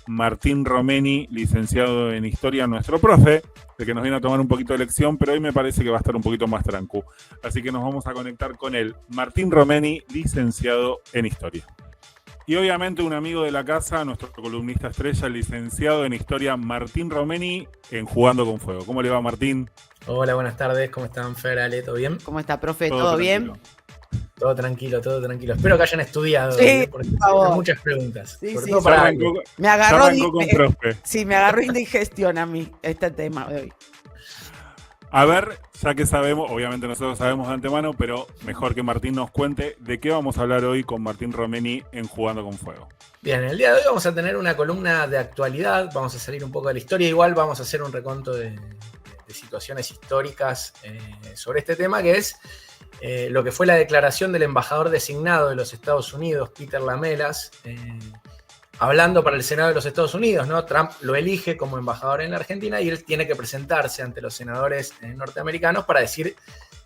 Martín Romeni, licenciado en Historia, nuestro profe, de que nos viene a tomar un poquito de lección, pero hoy me parece que va a estar un poquito más tranquilo. Así que nos vamos a conectar con él. Martín Romeni, licenciado en Historia. Y obviamente un amigo de la casa, nuestro columnista estrella, el licenciado en Historia, Martín Romeni, en Jugando con Fuego. ¿Cómo le va, Martín? Hola, buenas tardes. ¿Cómo están, Fer, Ale? ¿Todo bien? ¿Cómo está, profe? ¿Todo bien? Todo tranquilo, todo tranquilo. Espero que hayan estudiado, sí, porque tengo muchas preguntas. Sí, sobre sí, todo para me agarró con profe. Sí, me agarró indigestión a mí este tema de hoy. A ver, ya que sabemos, obviamente nosotros sabemos de antemano, pero mejor que Martín nos cuente de qué vamos a hablar hoy con Martín Romeni en Jugando con Fuego. Bien, el día de hoy vamos a tener una columna de actualidad, vamos a salir un poco de la historia, igual vamos a hacer un reconto de situaciones históricas sobre este tema, que es lo que fue la declaración del embajador designado de los Estados Unidos, Peter Lamelas, hablando para el Senado de los Estados Unidos, ¿no? Trump lo elige como embajador en la Argentina y él tiene que presentarse ante los senadores norteamericanos para decir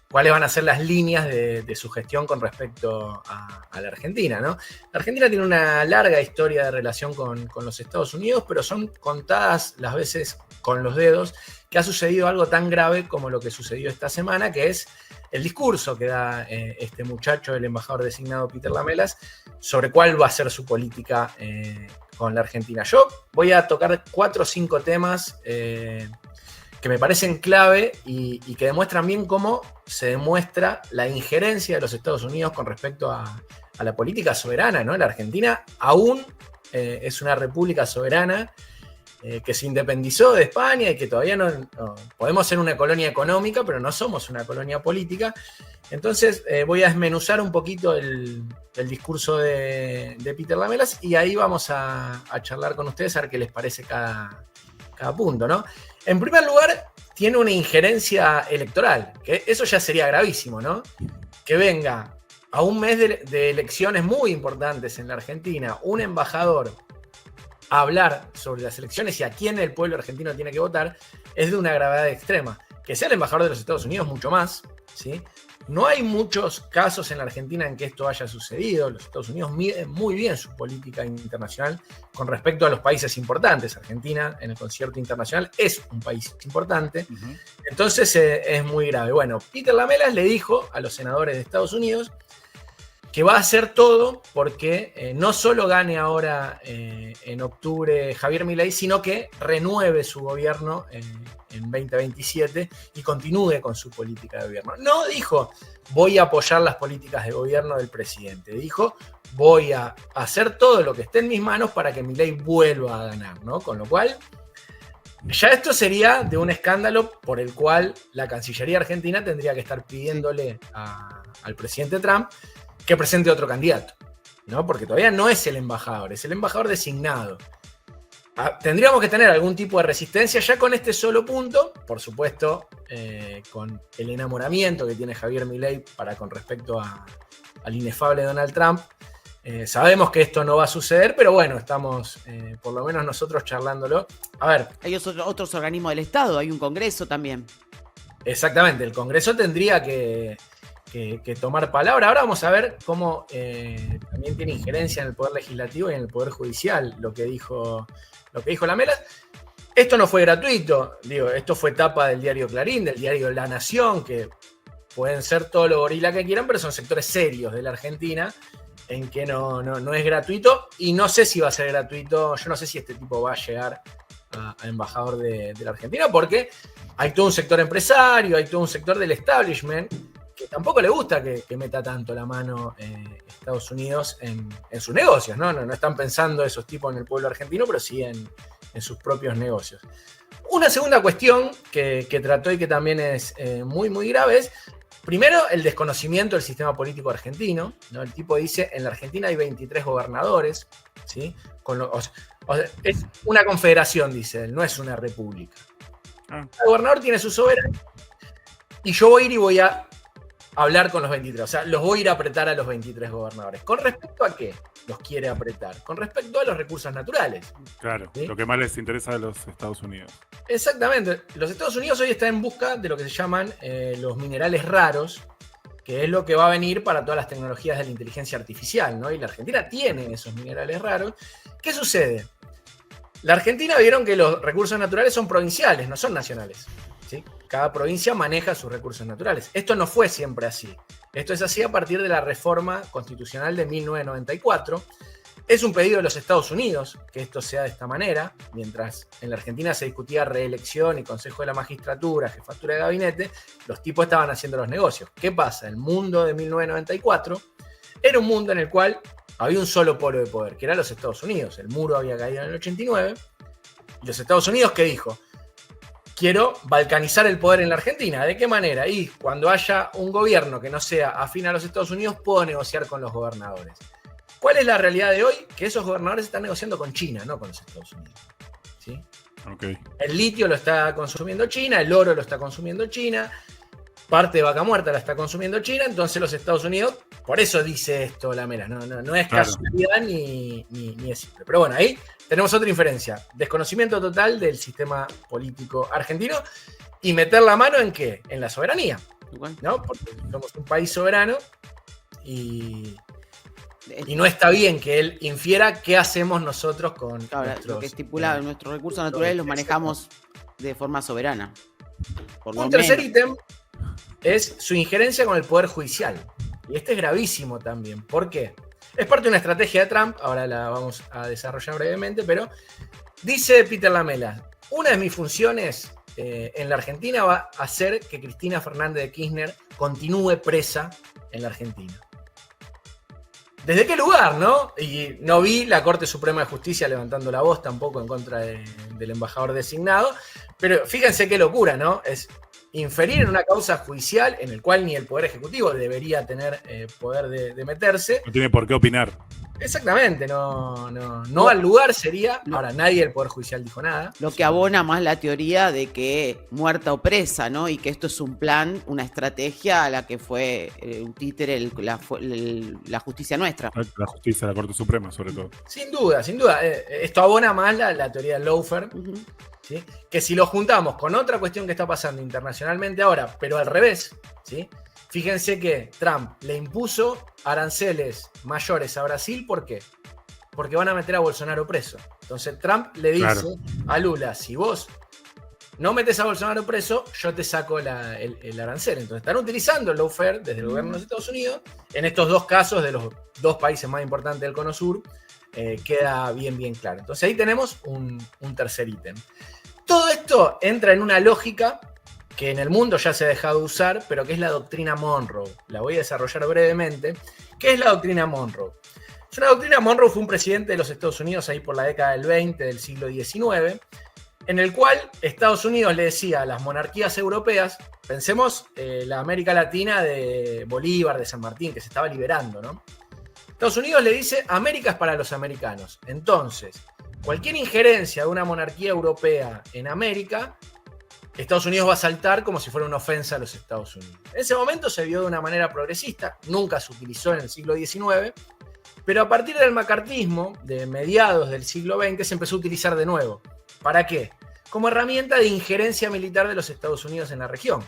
cuáles van a ser las líneas de su gestión con respecto a la Argentina, ¿no? La Argentina tiene una larga historia de relación con los Estados Unidos, pero son contadas las veces con los dedos que ha sucedido algo tan grave como lo que sucedió esta semana, que es el discurso que da este muchacho, el embajador designado Peter Lamelas, sobre cuál va a ser su política con la Argentina. Yo voy a tocar 4 o 5 temas que me parecen clave y que demuestran bien cómo se demuestra la injerencia de los Estados Unidos con respecto a la política soberana, ¿no? La Argentina aún es una república soberana que se independizó de España y que todavía no podemos ser una colonia económica, pero no somos una colonia política. Entonces voy a desmenuzar un poquito el discurso de Peter Lamelas y ahí vamos a charlar con ustedes a ver qué les parece cada punto, ¿no? En primer lugar, tiene una injerencia electoral, que eso ya sería gravísimo, ¿no? Que venga a un mes de elecciones muy importantes en la Argentina, un embajador a hablar sobre las elecciones y a quién el pueblo argentino tiene que votar, es de una gravedad extrema. Que sea el embajador de los Estados Unidos, mucho más, ¿sí? No hay muchos casos en la Argentina en que esto haya sucedido. Los Estados Unidos miden muy bien su política internacional con respecto a los países importantes. Argentina, en el concierto internacional, es un país importante. Entonces es muy grave. Bueno, Peter Lamelas le dijo a los senadores de Estados Unidos que va a hacer todo porque no solo gane ahora en octubre Javier Milei, sino que renueve su gobierno en 2027 y continúe con su política de gobierno. No dijo, voy a apoyar las políticas de gobierno del presidente. Dijo, voy a hacer todo lo que esté en mis manos para que Milei vuelva a ganar, ¿no? Con lo cual, ya esto sería de un escándalo por el cual la Cancillería Argentina tendría que estar pidiéndole al presidente Trump que presente otro candidato, ¿no? Porque todavía no es el embajador, es el embajador designado. Tendríamos que tener algún tipo de resistencia ya con este solo punto, por supuesto, con el enamoramiento que tiene Javier Milei con respecto al inefable Donald Trump. Sabemos que esto no va a suceder, pero bueno, estamos por lo menos nosotros charlándolo. A ver. Hay otros organismos del Estado, hay un Congreso también. Exactamente, el Congreso tendría que tomar palabra. Ahora vamos a ver cómo también tiene injerencia en el Poder Legislativo y en el Poder Judicial lo que dijo Lamelas. Esto no fue gratuito, digo, esto fue tapa del diario Clarín, del diario La Nación, que pueden ser todo lo gorila que quieran, pero son sectores serios de la Argentina en que no es gratuito y no sé si va a ser gratuito. Yo no sé si este tipo va a llegar a embajador de la Argentina, porque hay todo un sector empresario, hay todo un sector del establishment que tampoco le gusta que meta tanto la mano Estados Unidos en sus negocios, ¿no? No están pensando esos tipos en el pueblo argentino, pero sí en sus propios negocios. Una segunda cuestión que trató y que también es muy, muy grave es, primero, el desconocimiento del sistema político argentino, ¿no? El tipo dice, en la Argentina hay 23 gobernadores, ¿sí? Es una confederación, dice él, no es una república. El gobernador tiene su soberanía y yo voy a ir y voy a hablar con los 23, o sea, los voy a ir a apretar a los 23 gobernadores. ¿Con respecto a qué los quiere apretar? Con respecto a los recursos naturales. Claro, ¿sí? Lo que más les interesa a los Estados Unidos. Exactamente. Los Estados Unidos hoy están en busca de lo que se llaman los minerales raros, que es lo que va a venir para todas las tecnologías de la inteligencia artificial, ¿no? Y la Argentina tiene esos minerales raros. ¿Qué sucede? La Argentina vieron que los recursos naturales son provinciales, no son nacionales. ¿Sí? Cada provincia maneja sus recursos naturales. Esto no fue siempre así. Esto es así a partir de la reforma constitucional de 1994. Es un pedido de los Estados Unidos que esto sea de esta manera, mientras en la Argentina se discutía reelección y Consejo de la Magistratura, jefatura de gabinete, los tipos estaban haciendo los negocios. ¿Qué pasa? El mundo de 1994 era un mundo en el cual había un solo polo de poder, que era los Estados Unidos. El muro había caído en el 89. Y los Estados Unidos, ¿qué dijo? Quiero balcanizar el poder en la Argentina. ¿De qué manera? Y cuando haya un gobierno que no sea afín a los Estados Unidos, puedo negociar con los gobernadores. ¿Cuál es la realidad de hoy? Que esos gobernadores están negociando con China, no con los Estados Unidos. ¿Sí? Okay. El litio lo está consumiendo China, el oro lo está consumiendo China, parte de vaca muerta la está consumiendo China, entonces los Estados Unidos, por eso dice esto la Mela, no es casualidad ni es simple. Pero bueno, ahí tenemos otra inferencia. Desconocimiento total del sistema político argentino y meter la mano ¿en qué? En la soberanía, ¿no? Porque somos un país soberano y no está bien que él infiera qué hacemos nosotros con lo que estipula nuestros recursos naturales los manejamos de forma soberana. Un tercer ítem es su injerencia con el Poder Judicial. Y este es gravísimo también. ¿Por qué? Es parte de una estrategia de Trump, ahora la vamos a desarrollar brevemente, pero dice Peter Lamela, una de mis funciones en la Argentina va a ser que Cristina Fernández de Kirchner continúe presa en la Argentina. ¿Desde qué lugar, no? Y no vi la Corte Suprema de Justicia levantando la voz tampoco en contra del embajador designado, pero fíjense qué locura, ¿no? Es inferir en una causa judicial en el cual ni el Poder Ejecutivo debería tener poder de meterse. No tiene por qué opinar. Exactamente, no al lugar sería. Ahora, nadie del Poder Judicial dijo nada. Lo que abona más la teoría de que muerta o presa, ¿no? Y que esto es un plan, una estrategia a la que fue un títere la justicia nuestra. La justicia, la Corte Suprema, sobre todo. Sin duda. Esto abona más la teoría del lawfare. Uh-huh. ¿Sí? Que si lo juntamos con otra cuestión que está pasando internacionalmente ahora, pero al revés, ¿sí? Fíjense que Trump le impuso aranceles mayores a Brasil, ¿por qué? Porque van a meter a Bolsonaro preso. Entonces Trump le dice a Lula, si vos no metes a Bolsonaro preso, yo te saco el arancel. Entonces están utilizando el lawfare desde el gobierno de los Estados Unidos. En estos dos casos de los dos países más importantes del Cono Sur, queda bien claro. Entonces ahí tenemos un tercer ítem. Todo esto entra en una lógica que en el mundo ya se ha dejado de usar, pero que es la doctrina Monroe. La voy a desarrollar brevemente. ¿Qué es la doctrina Monroe? La doctrina Monroe fue un presidente de los Estados Unidos ahí por la década del 20 del siglo XIX, en el cual Estados Unidos le decía a las monarquías europeas, pensemos la América Latina de Bolívar, de San Martín, que se estaba liberando, ¿no? Estados Unidos le dice, América es para los americanos. Entonces, cualquier injerencia de una monarquía europea en América, Estados Unidos va a saltar como si fuera una ofensa a los Estados Unidos. En ese momento se vio de una manera progresista, nunca se utilizó en el siglo XIX, pero a partir del macartismo, de mediados del siglo XX, se empezó a utilizar de nuevo. ¿Para qué? Como herramienta de injerencia militar de los Estados Unidos en la región.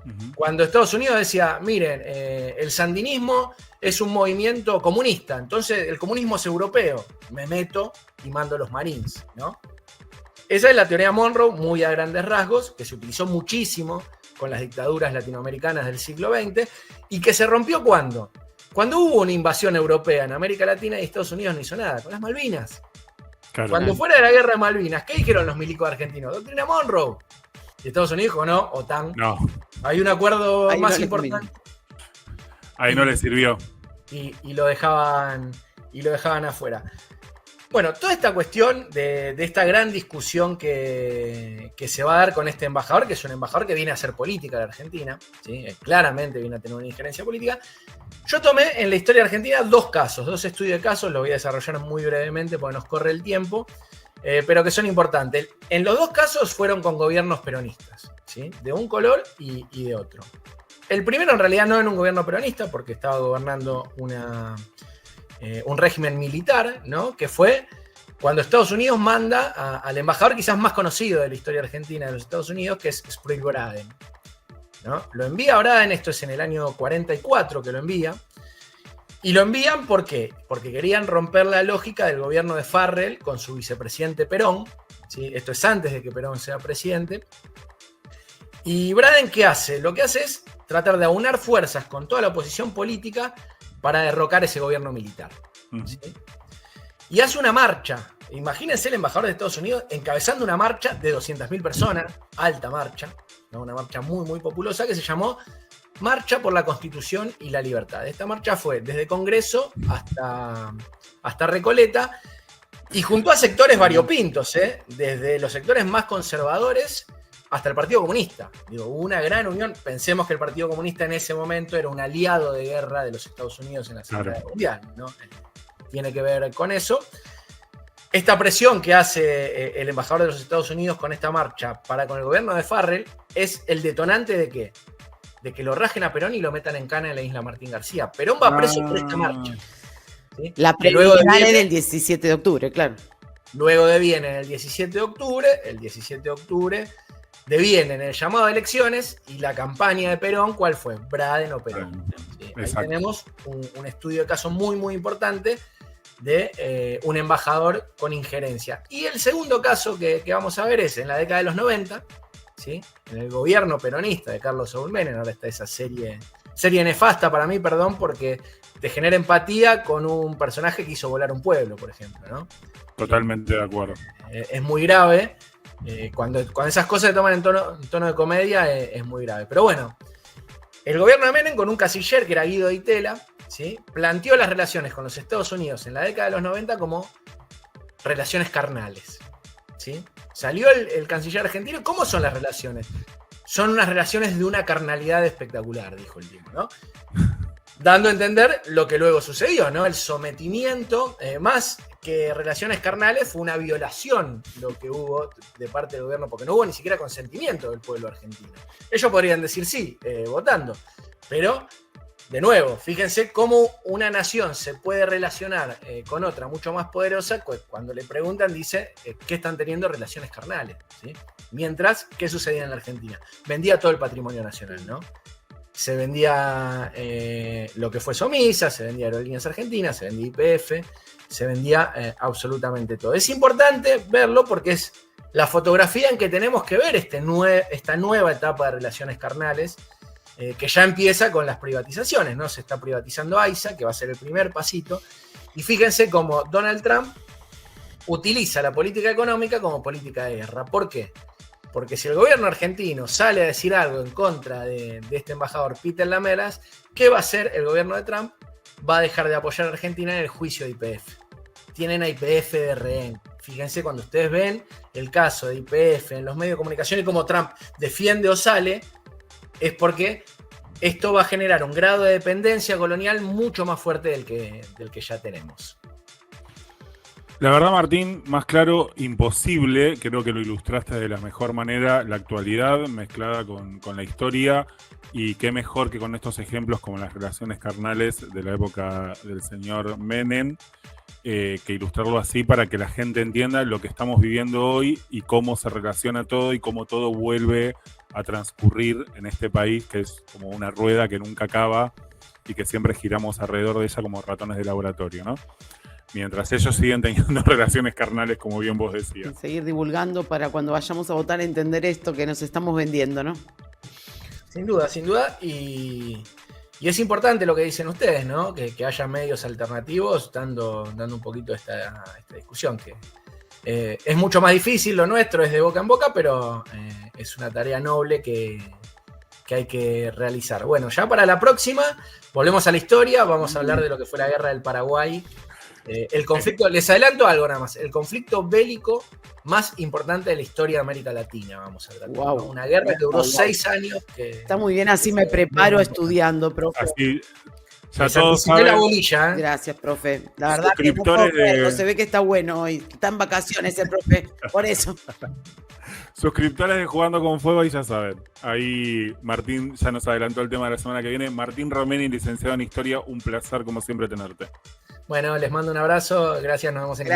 Uh-huh. Cuando Estados Unidos decía, miren, el sandinismo es un movimiento comunista, entonces el comunismo es europeo, me meto y mando los Marines, ¿no? Esa es la teoría Monroe, muy a grandes rasgos, que se utilizó muchísimo con las dictaduras latinoamericanas del siglo XX, y que se rompió ¿cuándo? Cuando hubo una invasión europea en América Latina y Estados Unidos no hizo nada, con las Malvinas. Claro. Cuando fuera de la guerra de Malvinas, ¿qué dijeron los milicos argentinos? Doctrina Monroe. Y Estados Unidos dijo, no, OTAN. No. Hay un acuerdo ahí más no importante. Ahí no les sirvió. Y lo dejaban afuera. Bueno, toda esta cuestión de esta gran discusión que se va a dar con este embajador, que es un embajador que viene a hacer política de Argentina, ¿sí? Claramente viene a tener una injerencia política. Yo tomé en la historia argentina dos estudios de casos, los voy a desarrollar muy brevemente porque nos corre el tiempo, pero que son importantes. En los dos casos fueron con gobiernos peronistas, ¿sí? De un color y de otro. El primero en realidad no era un gobierno peronista porque estaba gobernando un régimen militar, ¿no? Que fue cuando Estados Unidos manda al embajador quizás más conocido de la historia argentina de los Estados Unidos, que es Sproul Braden, ¿no? Lo envía a Braden, esto es en el año 44 que lo envía, Y lo envían, ¿por qué? Porque querían romper la lógica del gobierno de Farrell con su vicepresidente Perón. ¿Sí? Esto es antes de que Perón sea presidente. ¿Y Braden qué hace? Lo que hace es tratar de aunar fuerzas con toda la oposición política para derrocar ese gobierno militar. ¿Sí? Y hace una marcha. Imagínense el embajador de Estados Unidos encabezando una marcha de 200.000 personas, alta marcha, ¿no? Una marcha muy, muy populosa que se llamó Marcha por la Constitución y la Libertad. Esta marcha fue desde Congreso hasta Recoleta y juntó a sectores variopintos, desde los sectores más conservadores hasta el Partido Comunista. Digo, hubo una gran unión. Pensemos que el Partido Comunista en ese momento era un aliado de guerra de los Estados Unidos en la Segunda Guerra Mundial, ¿no? Tiene que ver con eso. Esta presión que hace el embajador de los Estados Unidos con esta marcha para con el gobierno de Farrell es el detonante de ¿qué? De que lo rajen a Perón y lo metan en cana en la isla Martín García. Perón va preso por esta marcha. ¿Sí? La preliminar era el 17 de octubre, claro. Luego deviene el 17 de octubre, devienen el llamado a elecciones y la campaña de Perón, ¿cuál fue? Braden o Perón. ¿Sí? Ahí tenemos un estudio de caso muy, muy importante de un embajador con injerencia. Y el segundo caso que vamos a ver es en la década de los 90, ¿sí? En el gobierno peronista de Carlos Saúl Menem. Ahora está esa serie nefasta para mí, perdón, porque te genera empatía con un personaje que hizo volar un pueblo, por ejemplo, ¿no? Totalmente de acuerdo. Es muy grave. Cuando esas cosas se toman en tono de comedia, es muy grave. Pero bueno, el gobierno de Menem, con un canciller que era Guido Di Tella, ¿sí? Planteó las relaciones con los Estados Unidos en la década de los 90 como relaciones carnales. ¿Sí? Salió el canciller argentino. ¿Cómo son las relaciones? Son unas relaciones de una carnalidad espectacular, dijo el tipo, ¿no? Dando a entender lo que luego sucedió, ¿no? El sometimiento, más que relaciones carnales, fue una violación lo que hubo de parte del gobierno, porque no hubo ni siquiera consentimiento del pueblo argentino. Ellos podrían decir sí, votando, pero de nuevo, fíjense cómo una nación se puede relacionar con otra mucho más poderosa. Cuando le preguntan, dice que están teniendo relaciones carnales, ¿sí? Mientras, ¿qué sucedía en la Argentina? Vendía todo el patrimonio nacional, ¿no? Se vendía lo que fue Somisa, se vendía Aerolíneas Argentinas, se vendía YPF, se vendía absolutamente todo. Es importante verlo porque es la fotografía en que tenemos que ver esta nueva etapa de relaciones carnales, que ya empieza con las privatizaciones, ¿no? Se está privatizando AISA, que va a ser el primer pasito, y fíjense cómo Donald Trump utiliza la política económica como política de guerra. ¿Por qué? Porque si el gobierno argentino sale a decir algo en contra de este embajador Peter Lamelas, ¿qué va a hacer el gobierno de Trump? Va a dejar de apoyar a Argentina en el juicio de YPF. Tienen a YPF de rehén. Fíjense cuando ustedes ven el caso de YPF en los medios de comunicación y cómo Trump defiende o sale, es porque esto va a generar un grado de dependencia colonial mucho más fuerte del que ya tenemos. La verdad, Martín, más claro, imposible. Creo que lo ilustraste de la mejor manera, la actualidad mezclada con la historia, y qué mejor que con estos ejemplos como las relaciones carnales de la época del señor Menem, que ilustrarlo así para que la gente entienda lo que estamos viviendo hoy y cómo se relaciona todo y cómo todo vuelve a transcurrir en este país, que es como una rueda que nunca acaba y que siempre giramos alrededor de ella como ratones de laboratorio, ¿no? Mientras ellos siguen teniendo relaciones carnales, como bien vos decías. Seguir divulgando para cuando vayamos a votar entender esto que nos estamos vendiendo, ¿no? Sin duda, sin duda. Y es importante lo que dicen ustedes, ¿no? Que haya medios alternativos dando un poquito esta discusión, que es mucho más difícil, lo nuestro es de boca en boca, pero es una tarea noble que hay que realizar. Bueno, ya para la próxima, volvemos a la historia, vamos a hablar de lo que fue la guerra del Paraguay. El conflicto, les adelanto algo nada más, el conflicto bélico más importante de la historia de América Latina, vamos a tratar. Wow. ¿No? Una guerra que duró 6 años. Está muy bien, así me preparo estudiando, profe. Así, ya todos saben. La bolilla, ¿eh? Gracias, profe. La verdad que no se ve que está bueno hoy. Está en vacaciones el profe, por eso. Suscriptores de Jugando con Fuego, y ya saben. Ahí Martín ya nos adelantó el tema de la semana que viene. Martín Romeni, licenciado en Historia, un placer como siempre tenerte. Bueno, les mando un abrazo, gracias, nos vemos en el